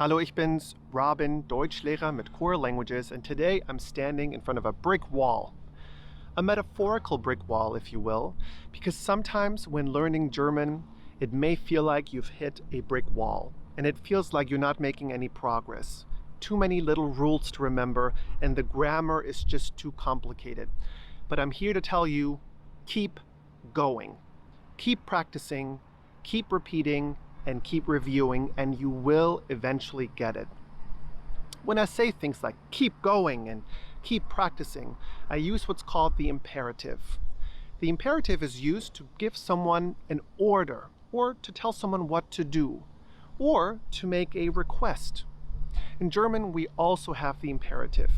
Hallo, ich bin's, Robin, Deutschlehrer mit Core Languages, and today I'm standing in front of a brick wall. A metaphorical brick wall, if you will, because sometimes when learning German, it may feel like you've hit a brick wall, and it feels like you're not making any progress. Too many little rules to remember, and the grammar is just too complicated. But I'm here to tell you, keep going. Keep practicing, keep repeating, and keep reviewing, and you will eventually get it. When I say things like keep going and keep practicing, I use what's called the imperative. The imperative is used to give someone an order, or to tell someone what to do, or to make a request. In German, we also have the imperative,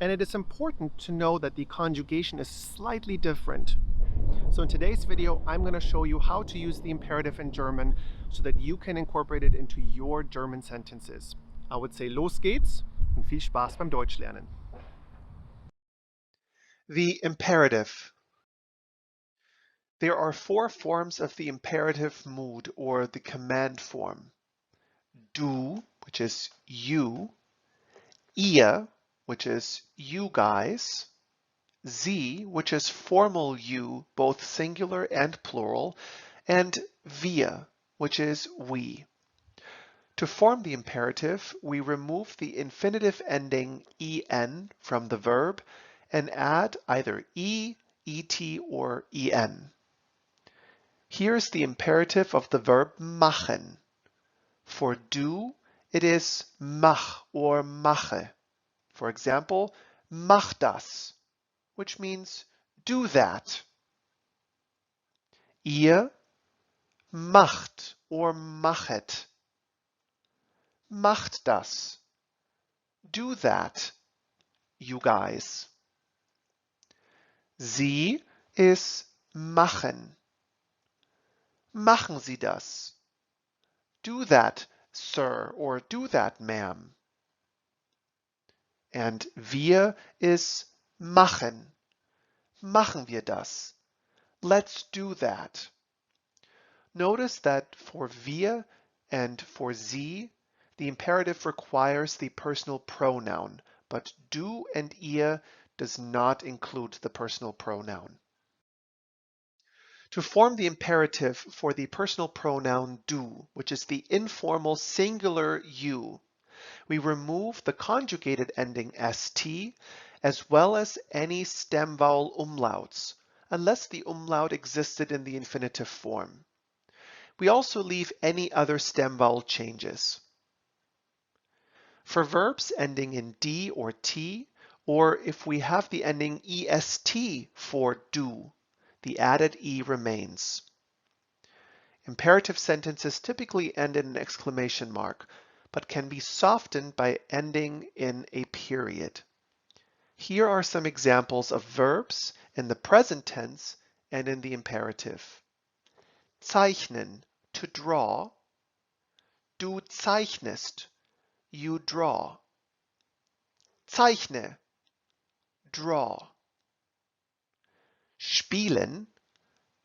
and it is important to know that the conjugation is slightly different. So in today's video, I'm going to show you how to use the imperative in German so that you can incorporate it into your German sentences. I would say los geht's und viel Spaß beim Deutschlernen. The imperative. There are four forms of the imperative mood or the command form. Du, which is you, ihr, which is you guys, sie, which is formal you, both singular and plural, and wir, which is we. To form the imperative, we remove the infinitive ending en from the verb and add either et, or en. Here's the imperative of the verb machen. For do, it is mach or mache. For example, mach das, which means do that. Ihr macht or machet. Macht das. Do that, you guys. Sie is machen. Machen Sie das. Do that, sir, or do that, ma'am. And wir is machen. Machen wir das. Let's do that. Notice that for wir and for sie, the imperative requires the personal pronoun, but du and ihr does not include the personal pronoun. To form the imperative for the personal pronoun du, which is the informal singular you, we remove the conjugated ending st as well as any stem vowel umlauts, unless the umlaut existed in the infinitive form. We also leave any other stem vowel changes. For verbs ending in d or t, or if we have the ending est for do, the added e remains. Imperative sentences typically end in an exclamation mark, but can be softened by ending in a period. Here are some examples of verbs in the present tense and in the imperative. Zeichnen, to draw. Du zeichnest, you draw. Zeichne, draw. Spielen,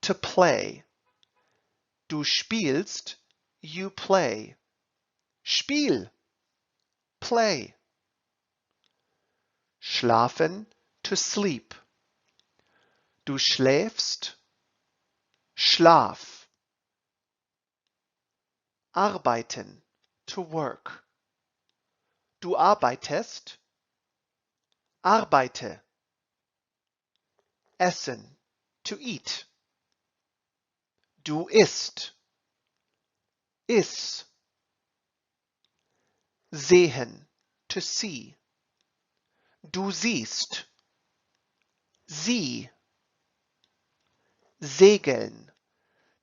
to play. Du spielst, you play. Spiel, play. Schlafen, to sleep. Du schläfst, schlaf. Arbeiten, to work. Du arbeitest, arbeite. Essen, to eat. Du isst, iss. Sehen, to see. Du siehst, sieh. Segeln,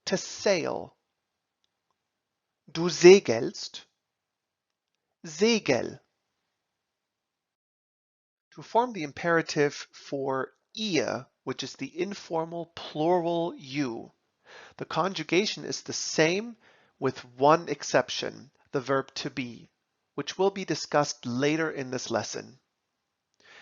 to sail. Du segelst, segel. To form the imperative for ihr, which is the informal plural you, the conjugation is the same with one exception, the verb to be, which will be discussed later in this lesson.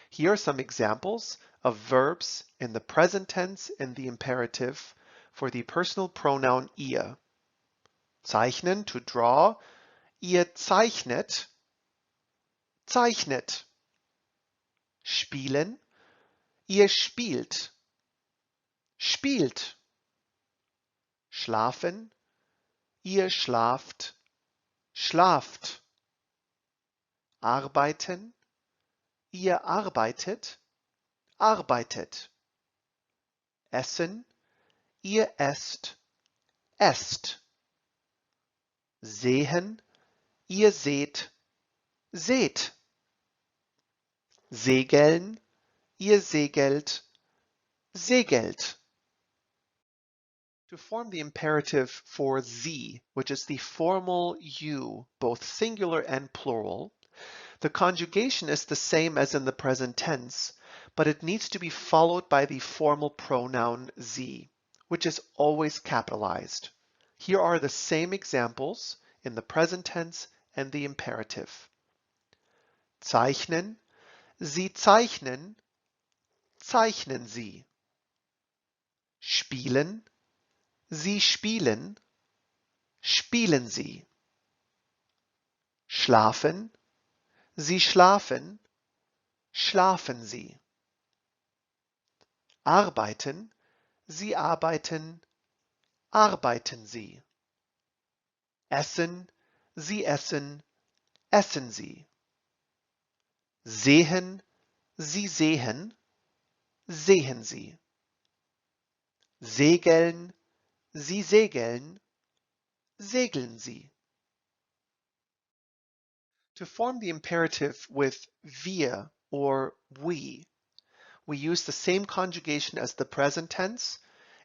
Here are some examples of verbs in the present tense in the imperative for the personal pronoun ihr. Zeichnen, to draw. Ihr zeichnet, zeichnet. Spielen, ihr spielt. Spielt. Schlafen, ihr schlaft. Schlaft. Arbeiten, ihr arbeitet. Arbeitet. Essen, ihr esst. Esst. Sehen, ihr seht. Seht. Segeln, ihr segelt. Segelt. To form the imperative for sie, which is the formal you, both singular and plural, the conjugation is the same as in the present tense, but it needs to be followed by the formal pronoun sie, which is always capitalized. Here are the same examples in the present tense and the imperative. Zeichnen, sie zeichnen, zeichnen sie. Spielen, sie spielen, spielen sie. Schlafen, sie schlafen, schlafen sie. Arbeiten, sie arbeiten, arbeiten sie. Essen, sie essen, essen sie. Sehen, sie sehen, sehen sie. Segeln, sie segeln, segeln sie. To form the imperative with wir or we use the same conjugation as the present tense,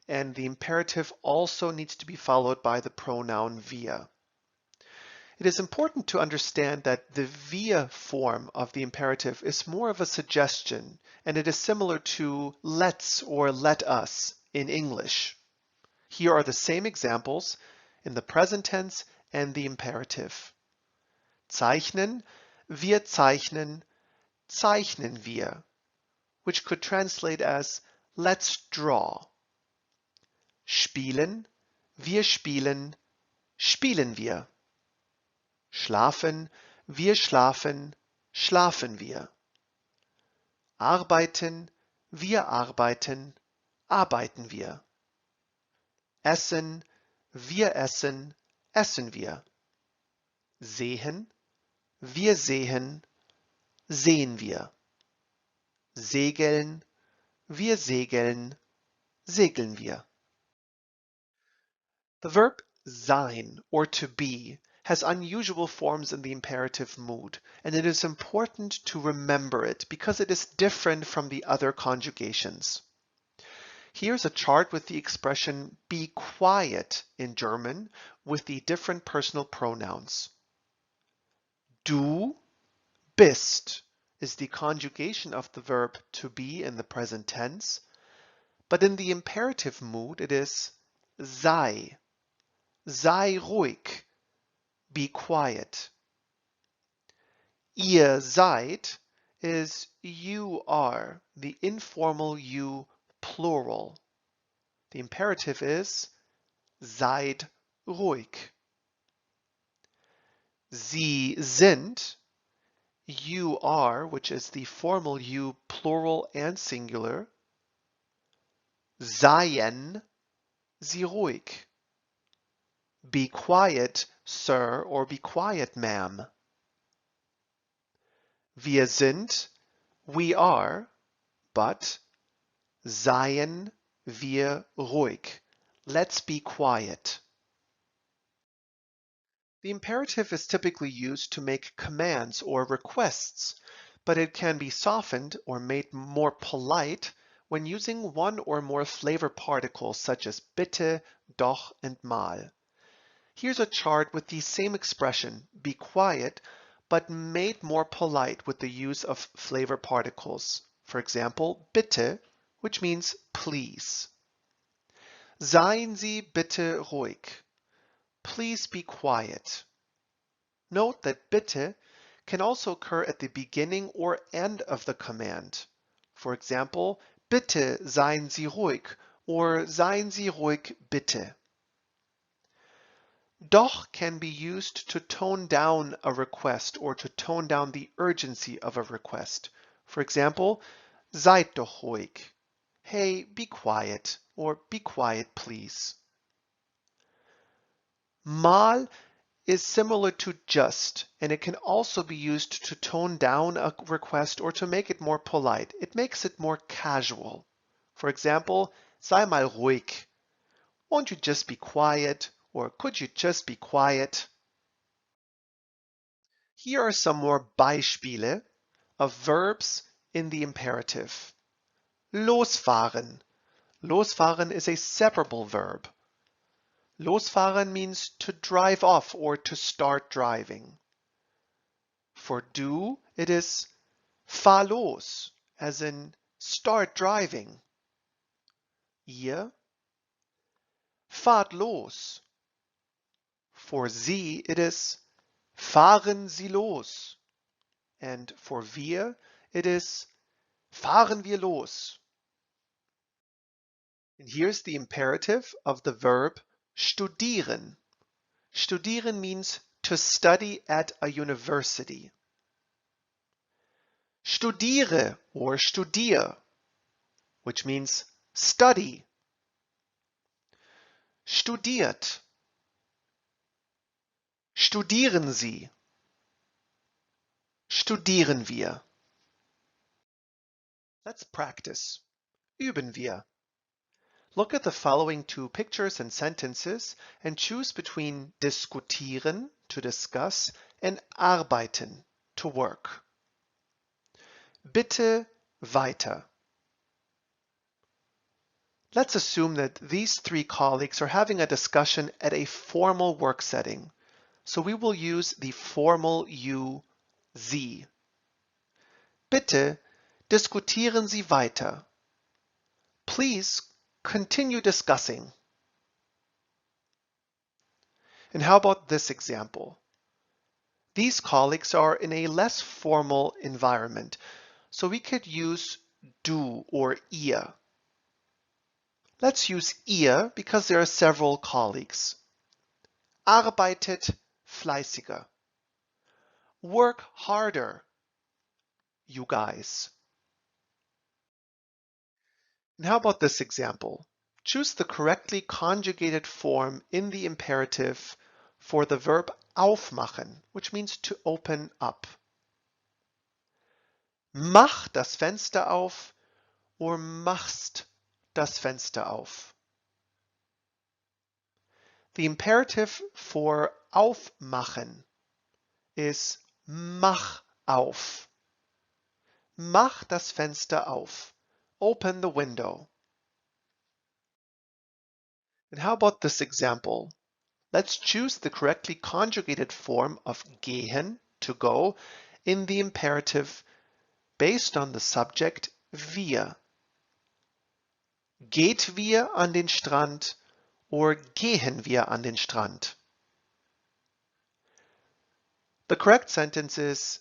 and the imperative also needs to be followed by the pronoun wir. It is important to understand that the wir form of the imperative is more of a suggestion, and it is similar to let's or let us in English. Here are the same examples in the present tense and the imperative. Zeichnen, wir zeichnen, zeichnen wir, which could translate as let's draw. Spielen, wir spielen, spielen wir. Schlafen, wir schlafen, schlafen wir. Arbeiten, wir arbeiten, arbeiten wir. Essen, wir essen, essen wir. Sehen, wir sehen, sehen wir. Segeln, wir segeln, segeln wir. The verb sein, or to be, has unusual forms in the imperative mood, and it is important to remember it because it is different from the other conjugations. Here's a chart with the expression be quiet in German with the different personal pronouns. Du bist is the conjugation of the verb to be in the present tense, but in the imperative mood it is sei. Sei ruhig. Be quiet. Ihr seid is you are, the informal you plural. The imperative is seid ruhig. Sie sind, you are, which is the formal you plural and singular. Seien sie ruhig. Be quiet, sir, or be quiet, ma'am. Wir sind, we are, but seien wir ruhig. Let's be quiet. The imperative is typically used to make commands or requests, but it can be softened or made more polite when using one or more flavor particles such as bitte, doch, and mal. Here's a chart with the same expression, be quiet, but made more polite with the use of flavor particles. For example, bitte, which means please. Seien Sie bitte ruhig. Please be quiet. Note that bitte can also occur at the beginning or end of the command. For example, bitte seien Sie ruhig or seien Sie ruhig bitte. Doch can be used to tone down a request or to tone down the urgency of a request. For example, seid doch ruhig. Hey, be quiet, or be quiet, please. Mal is similar to just, and it can also be used to tone down a request or to make it more polite. It makes it more casual. For example, sei mal ruhig. Won't you just be quiet? Or could you just be quiet? Here are some more Beispiele of verbs in the imperative. Losfahren. Losfahren is a separable verb. Losfahren means to drive off or to start driving. For do, it is fahr los, as in start driving. Ihr, fahrt los. For sie, it is fahren Sie los. And for wir, it is fahren wir los. And here's the imperative of the verb studieren. Studieren means to study at a university. Studiere or studier, which means study. Studiert. Studieren Sie. Studieren wir. Let's practice. Üben wir. Look at the following two pictures and sentences and choose between diskutieren, to discuss, and arbeiten, to work. Bitte weiter. Let's assume that these three colleagues are having a discussion at a formal work setting. So we will use the formal you, Sie. Bitte diskutieren Sie weiter. Please continue discussing. And how about this example? These colleagues are in a less formal environment, so we could use du or ihr. Let's use ihr because there are several colleagues. Arbeitet fleißiger. Work harder, you guys. And how about this example? Choose the correctly conjugated form in the imperative for the verb aufmachen, which means to open up. Mach das Fenster auf or machst das Fenster auf. The imperative for aufmachen is mach auf. Mach das Fenster auf. Open the window. And how about this example? Let's choose the correctly conjugated form of gehen, to go, in the imperative based on the subject wir. Geht wir an den Strand or gehen wir an den Strand? The correct sentence is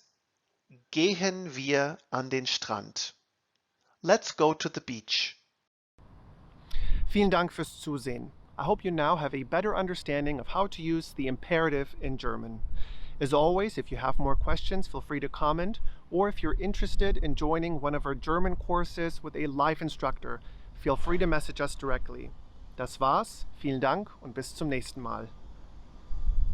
gehen wir an den Strand. Let's go to the beach. Vielen Dank fürs Zusehen. I hope you now have a better understanding of how to use the imperative in German. As always, if you have more questions, feel free to comment, or if you're interested in joining one of our German courses with a live instructor, feel free to message us directly. Das war's, vielen Dank und bis zum nächsten Mal.